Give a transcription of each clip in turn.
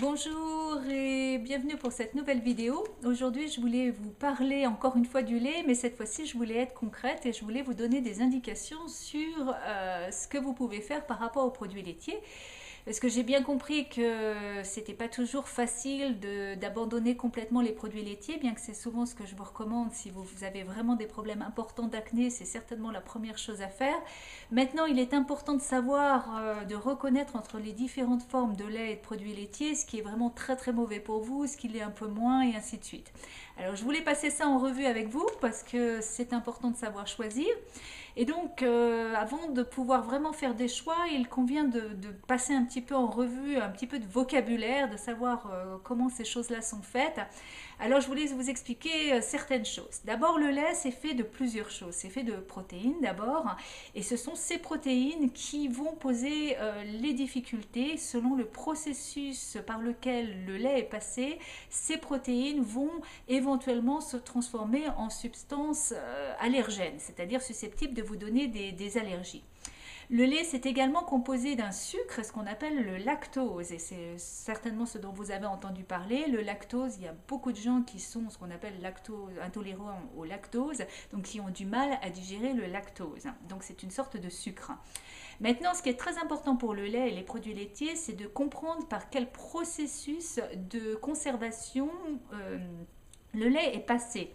Bonjour et bienvenue pour cette nouvelle vidéo. Aujourd'hui, je voulais vous parler encore une fois du lait, mais cette fois-ci, je voulais être concrète et je voulais vous donner des indications sur ce que vous pouvez faire par rapport aux produits laitiers. Parce que j'ai bien compris que c'était pas toujours facile d'abandonner complètement les produits laitiers, bien que c'est souvent ce que je vous recommande si vous avez vraiment des problèmes importants d'acné, c'est certainement la première chose à faire. Maintenant, il est important de savoir, de reconnaître entre les différentes formes de lait et de produits laitiers, ce qui est vraiment très très mauvais pour vous, ce qui l'est un peu moins et ainsi de suite. Alors je voulais passer ça en revue avec vous parce que c'est important de savoir choisir. Et donc, avant de pouvoir vraiment faire des choix, il convient de passer un petit peu en revue, un petit peu de vocabulaire, de savoir comment ces choses-là sont faites. Alors, je voulais vous expliquer certaines choses. D'abord, le lait, c'est fait de plusieurs choses. C'est fait de protéines d'abord, et ce sont ces protéines qui vont poser les difficultés selon le processus par lequel le lait est passé. Ces protéines vont éventuellement se transformer en substances allergènes, c'est-à-dire susceptibles de vous donner des allergies. Le lait, c'est également composé d'un sucre, ce qu'on appelle le lactose, et c'est certainement ce dont vous avez entendu parler. Le lactose, il y a beaucoup de gens qui sont ce qu'on appelle intolérants au lactose, donc qui ont du mal à digérer le lactose. Donc c'est une sorte de sucre. Maintenant, ce qui est très important pour le lait et les produits laitiers, c'est de comprendre par quel processus de conservation le lait est passé.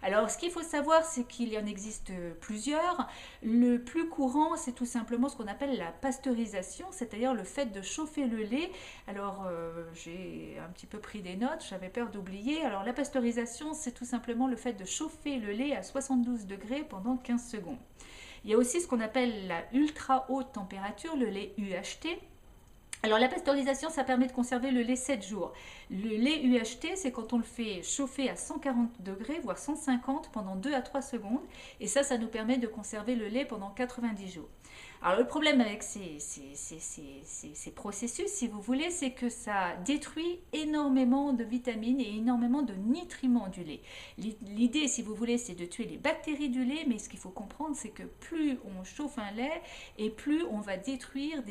Alors, ce qu'il faut savoir, c'est qu'il y en existe plusieurs. Le plus courant, c'est tout simplement ce qu'on appelle la pasteurisation, c'est-à-dire le fait de chauffer le lait. Alors, j'ai un petit peu pris des notes, j'avais peur d'oublier. Alors, la pasteurisation, c'est tout simplement le fait de chauffer le lait à 72 degrés pendant 15 secondes. Il y a aussi ce qu'on appelle la ultra haute température, le lait UHT. Alors la pasteurisation, ça permet de conserver le lait 7 jours. Le lait UHT, c'est quand on le fait chauffer à 140 degrés, voire 150 pendant 2 à 3 secondes. Et ça nous permet de conserver le lait pendant 90 jours. Alors le problème avec ces processus, si vous voulez, c'est que ça détruit énormément de vitamines et énormément de nutriments du lait. L'idée, si vous voulez, c'est de tuer les bactéries du lait, mais ce qu'il faut comprendre, c'est que plus on chauffe un lait, et plus on va détruire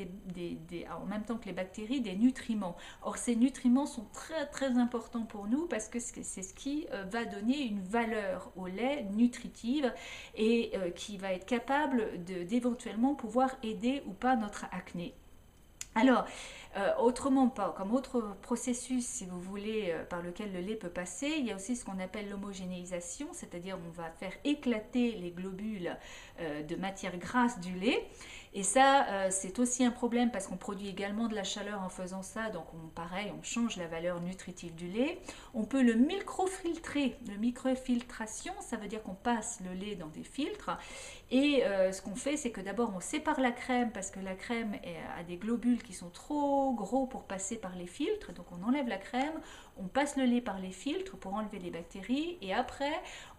en même temps que les bactéries, des nutriments. Or, ces nutriments sont très très importants pour nous parce que c'est ce qui va donner une valeur au lait nutritive et qui va être capable d'éventuellement pouvoir aider ou pas notre acné. Alors, autrement pas, comme autre processus, si vous voulez, par lequel le lait peut passer, il y a aussi ce qu'on appelle l'homogénéisation, c'est-à-dire on va faire éclater les globules de matière grasse du lait. Et ça, c'est aussi un problème parce qu'on produit également de la chaleur en faisant ça, donc pareil, on change la valeur nutritive du lait. On peut le microfiltrer. Le microfiltration, ça veut dire qu'on passe le lait dans des filtres. Et ce qu'on fait, c'est que d'abord on sépare la crème parce que la crème a des globules qui sont trop gros pour passer par les filtres. Donc on enlève la crème, on passe le lait par les filtres pour enlever les bactéries et après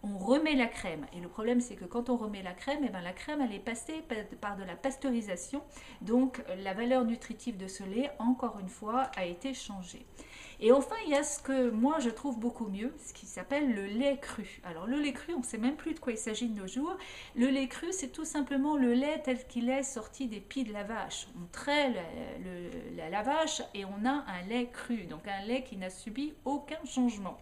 on remet la crème. Et le problème, c'est que quand on remet la crème, et bien la crème elle est passée par de la pasteurisation. Donc la valeur nutritive de ce lait, encore une fois, a été changée. Et enfin, il y a ce que moi je trouve beaucoup mieux, ce qui s'appelle le lait cru. Alors le lait cru, on ne sait même plus de quoi il s'agit de nos jours. Le lait cru, c'est tout simplement le lait tel qu'il est sorti des pieds de la vache. On traite la vache et on a un lait cru, donc un lait qui n'a subi aucun changement.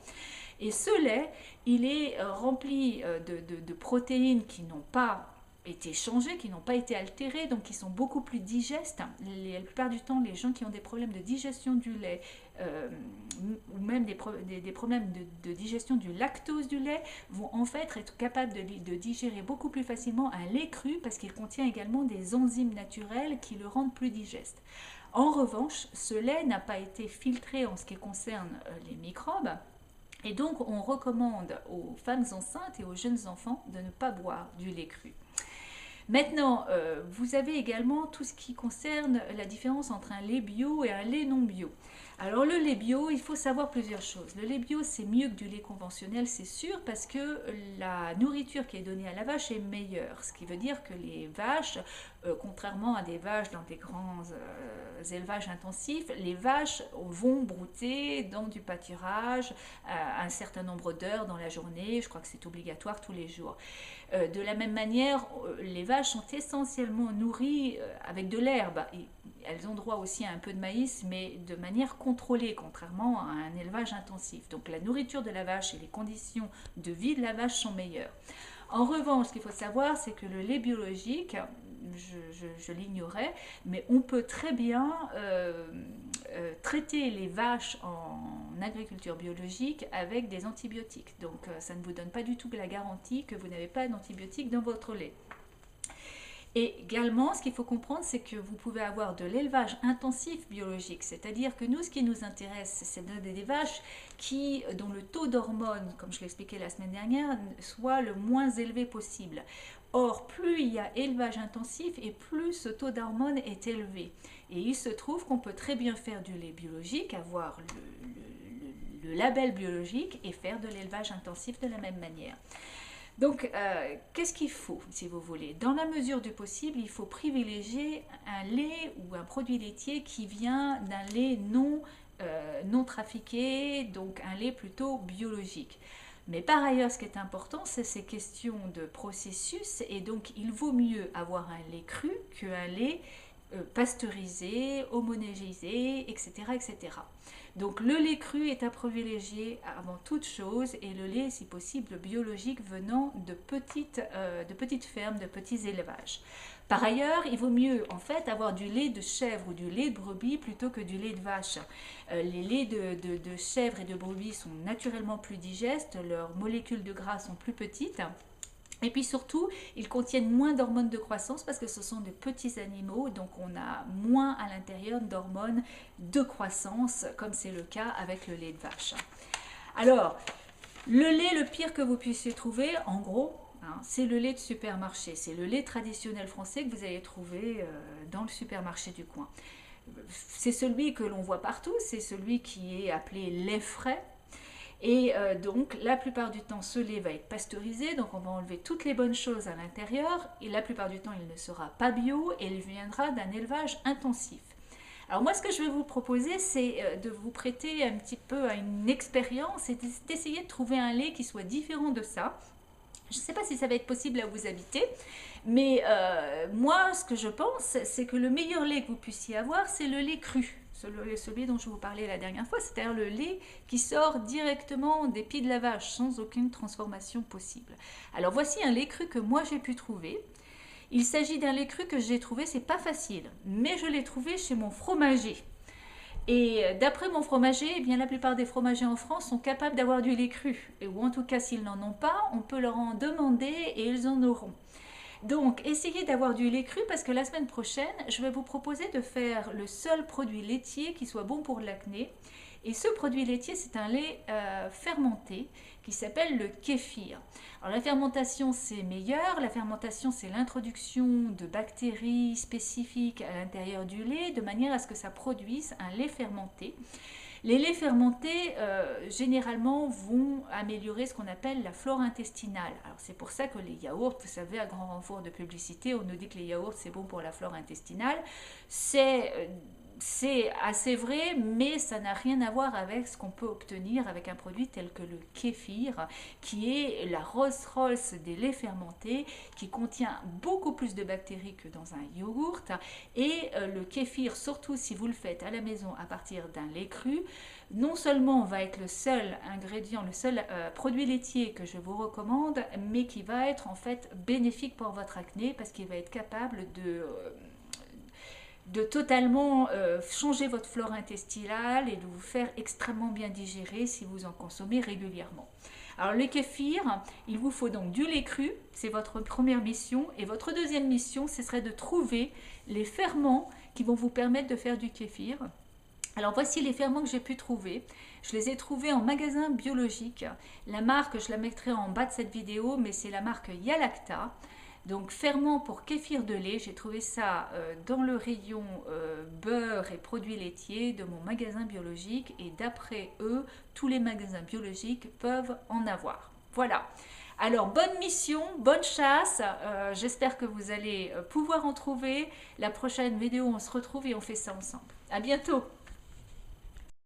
Et ce lait, il est rempli de protéines qui n'ont pas été changées, qui n'ont pas été altérées, donc qui sont beaucoup plus digestes. La plupart du temps, les gens qui ont des problèmes de digestion du lait, ou même des problèmes de digestion du lactose du lait, vont en fait être capables de digérer beaucoup plus facilement un lait cru parce qu'il contient également des enzymes naturelles qui le rendent plus digeste. En revanche, ce lait n'a pas été filtré en ce qui concerne les microbes. Et donc, on recommande aux femmes enceintes et aux jeunes enfants de ne pas boire du lait cru. Maintenant, vous avez également tout ce qui concerne la différence entre un lait bio et un lait non bio. Alors le lait bio, il faut savoir plusieurs choses. Le lait bio, c'est mieux que du lait conventionnel, c'est sûr, parce que la nourriture qui est donnée à la vache est meilleure. Ce qui veut dire que les vaches contrairement à des vaches dans des grands élevages intensifs, les vaches vont brouter dans du pâturage un certain nombre d'heures dans la journée. Je crois que c'est obligatoire tous les jours. De la même manière, les vaches sont essentiellement nourries avec de l'herbe. Elles ont droit aussi à un peu de maïs, mais de manière contrôlée, contrairement à un élevage intensif. Donc la nourriture de la vache et les conditions de vie de la vache sont meilleures. En revanche, ce qu'il faut savoir, c'est que le lait biologique, je l'ignorais, mais on peut très bien traiter les vaches en agriculture biologique avec des antibiotiques. Donc ça ne vous donne pas du tout la garantie que vous n'avez pas d'antibiotiques dans votre lait. Et également, ce qu'il faut comprendre, c'est que vous pouvez avoir de l'élevage intensif biologique, c'est-à-dire que nous, ce qui nous intéresse, c'est des vaches dont le taux d'hormones, comme je l'expliquais la semaine dernière, soit le moins élevé possible. Or, plus il y a élevage intensif et plus ce taux d'hormones est élevé. Et il se trouve qu'on peut très bien faire du lait biologique, avoir le label biologique et faire de l'élevage intensif de la même manière. Donc, qu'est-ce qu'il faut, si vous voulez? Dans la mesure du possible, il faut privilégier un lait ou un produit laitier qui vient d'un lait non trafiqué, donc un lait plutôt biologique. Mais par ailleurs, ce qui est important, c'est ces questions de processus, et donc il vaut mieux avoir un lait cru qu'un lait pasteurisé, homogénéisé, etc., etc. Donc le lait cru est à privilégier avant toute chose, et le lait, si possible, biologique venant de petites fermes, de petits élevages. Par ailleurs, il vaut mieux en fait avoir du lait de chèvre ou du lait de brebis plutôt que du lait de vache. Les laits de chèvre et de brebis sont naturellement plus digestes, leurs molécules de gras sont plus petites. Et puis surtout, ils contiennent moins d'hormones de croissance parce que ce sont de petits animaux, donc on a moins à l'intérieur d'hormones de croissance, comme c'est le cas avec le lait de vache. Alors, le lait le pire que vous puissiez trouver, en gros, c'est le lait de supermarché. C'est le lait traditionnel français que vous allez trouver dans le supermarché du coin. C'est celui que l'on voit partout, c'est celui qui est appelé lait frais. Et donc, la plupart du temps, ce lait va être pasteurisé, donc on va enlever toutes les bonnes choses à l'intérieur, et la plupart du temps, il ne sera pas bio, et il viendra d'un élevage intensif. Alors moi, ce que je vais vous proposer, c'est de vous prêter un petit peu à une expérience, et d'essayer de trouver un lait qui soit différent de ça. Je ne sais pas si ça va être possible là où vous habitez, mais moi, ce que je pense, c'est que le meilleur lait que vous puissiez avoir, c'est le lait cru. Celui dont je vous parlais la dernière fois, c'est-à-dire le lait qui sort directement des pieds de la vache, sans aucune transformation possible. Alors voici un lait cru que moi j'ai pu trouver. Il s'agit d'un lait cru que j'ai trouvé, c'est pas facile, mais je l'ai trouvé chez mon fromager. Et d'après mon fromager, eh bien, la plupart des fromagers en France sont capables d'avoir du lait cru. Ou en tout cas, s'ils n'en ont pas, on peut leur en demander et ils en auront. Donc, essayez d'avoir du lait cru parce que la semaine prochaine, je vais vous proposer de faire le seul produit laitier qui soit bon pour l'acné. Et ce produit laitier, c'est un lait fermenté qui s'appelle le kéfir. Alors la fermentation, c'est meilleur. La fermentation, c'est l'introduction de bactéries spécifiques à l'intérieur du lait de manière à ce que ça produise un lait fermenté. Les laits fermentés, généralement, vont améliorer ce qu'on appelle la flore intestinale. Alors c'est pour ça que les yaourts, vous savez, à grand renfort de publicité, on nous dit que les yaourts, c'est bon pour la flore intestinale. C'est assez vrai, mais ça n'a rien à voir avec ce qu'on peut obtenir avec un produit tel que le kéfir, qui est la Rolls-Royce des laits fermentés, qui contient beaucoup plus de bactéries que dans un yogourt. Et le kéfir, surtout si vous le faites à la maison à partir d'un lait cru, non seulement va être le seul ingrédient, le seul produit laitier que je vous recommande, mais qui va être en fait bénéfique pour votre acné parce qu'il va être capable de totalement changer votre flore intestinale et de vous faire extrêmement bien digérer si vous en consommez régulièrement. Alors le kéfir, il vous faut donc du lait cru, c'est votre première mission, et votre deuxième mission, ce serait de trouver les ferments qui vont vous permettre de faire du kéfir. Alors voici les ferments que j'ai pu trouver. Je les ai trouvés en magasin biologique. La marque, je la mettrai en bas de cette vidéo, mais c'est la marque Yalacta. Donc ferment pour kéfir de lait, j'ai trouvé ça dans le rayon beurre et produits laitiers de mon magasin biologique, et d'après eux, tous les magasins biologiques peuvent en avoir. Voilà. Alors, bonne mission, bonne chasse. J'espère que vous allez pouvoir en trouver. La prochaine vidéo, on se retrouve et on fait ça ensemble. À bientôt!